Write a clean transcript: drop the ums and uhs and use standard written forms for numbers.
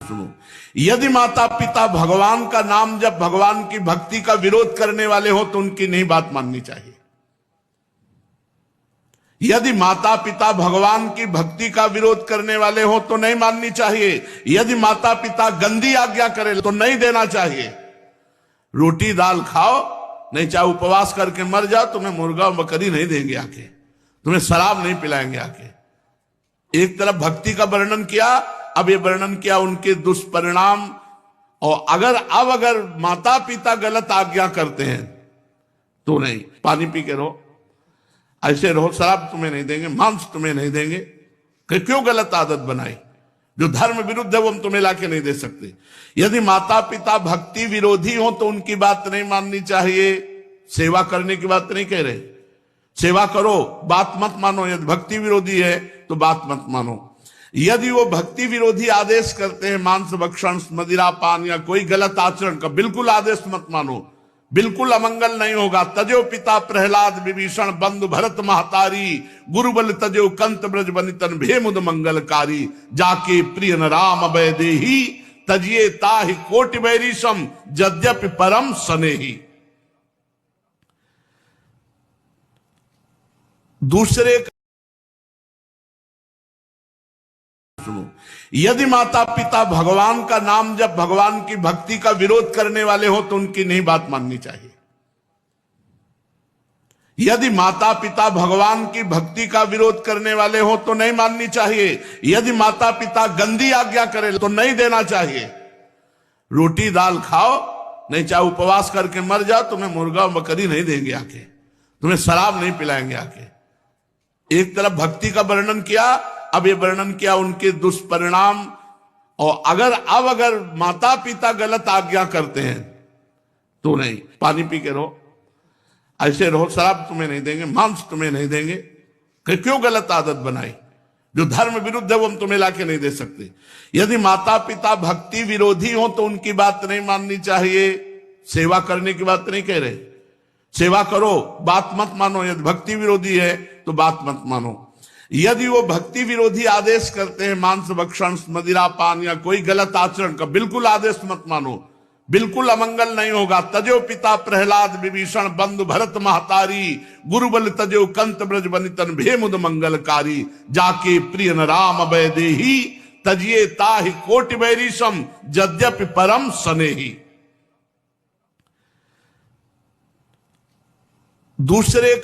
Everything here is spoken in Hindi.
सुनो, यदि माता पिता भगवान का नाम जब भगवान की भक्ति का विरोध करने वाले हो तो उनकी नहीं बात माननी चाहिए। यदि माता पिता भगवान की भक्ति का विरोध करने वाले हो तो नहीं माननी चाहिए। यदि माता पिता गंदी आज्ञा करे तो नहीं देना चाहिए। रोटी दाल खाओ, नहीं चाहे उपवास करके मर जाओ, तुम्हें मुर्गा बकरी नहीं देंगे आके, तुम्हें शराब नहीं पिलाएंगे आके। एक तरफ भक्ति का वर्णन किया, अब ये वर्णन किया उनके दुष्परिणाम। और अगर माता पिता गलत आज्ञा करते हैं तो नहीं, पानी पी के रहो, ऐसे रहो, शराब तुम्हें नहीं देंगे, मांस तुम्हें नहीं देंगे। क्यों गलत आदत बनाई? जो धर्म विरुद्ध है वो हम तुम्हें लाके नहीं दे सकते। यदि माता पिता भक्ति विरोधी हो तो उनकी बात नहीं माननी चाहिए। सेवा करने की बात नहीं कह रहे, सेवा करो, बात मत मानो। यदि भक्ति विरोधी है तो बात मत मानो। यदि वो भक्ति विरोधी आदेश करते हैं, मांस भक्षण, मदिरा पान या कोई गलत आचरण का, बिल्कुल आदेश मत मानो, बिल्कुल अमंगल नहीं होगा। तजो पिता प्रहलाद विभीषण बंधु भरत महतारी, गुरुबल तजो कंत ब्रज बनितन भेमुद मंगलकारी। जाके प्रिय न राम अभय देही, तजिए ताहि कोटि बैरीशम यद्यपि परम सनेही। दूसरे सुनो, यदि माता पिता भगवान का नाम जब भगवान की भक्ति का विरोध करने वाले हो तो उनकी नहीं बात माननी चाहिए। यदि माता पिता भगवान की भक्ति का विरोध करने वाले हो तो नहीं माननी चाहिए। यदि माता पिता गंदी आज्ञा करे तो नहीं देना चाहिए। रोटी दाल खाओ, नहीं चाहे उपवास करके मर जाओ, तुम्हें मुर्गा बकरी नहीं देंगे आके, तुम्हें शराब नहीं पिलाएंगे आके। एक तरफ भक्ति का वर्णन किया, अब ये वर्णन किया उनके दुष्परिणाम। और अगर माता पिता गलत आज्ञा करते हैं तो नहीं, पानी पी के रहो, ऐसे रहो, शराब तुम्हें नहीं देंगे, मांस तुम्हें नहीं देंगे। क्यों गलत आदत बनाई? जो धर्म विरुद्ध है वो हम तुम्हें लाके नहीं दे सकते। यदि माता पिता भक्ति विरोधी हो तो उनकी बात नहीं माननी चाहिए। सेवा करने की बात नहीं कह रहे, सेवा करो, बात मत मानो। यदि भक्ति विरोधी है तो बात मत मानो। यदि वो भक्ति विरोधी आदेश करते हैं, मांस भक्षण, मदिरा पान या कोई गलत आचरण का, बिल्कुल आदेश मत मानो, बिल्कुल अमंगल नहीं होगा। तजो पिता प्रहलाद विभीषण बंधु भरत महतारी, गुरुबल तजो कंत ब्रज बनितन भेमुद मंगलकारी। जाके प्रिय न राम अभय देही, तजिए ताहि कोटि बैरीशम यद्यपि परम सनेही। दूसरे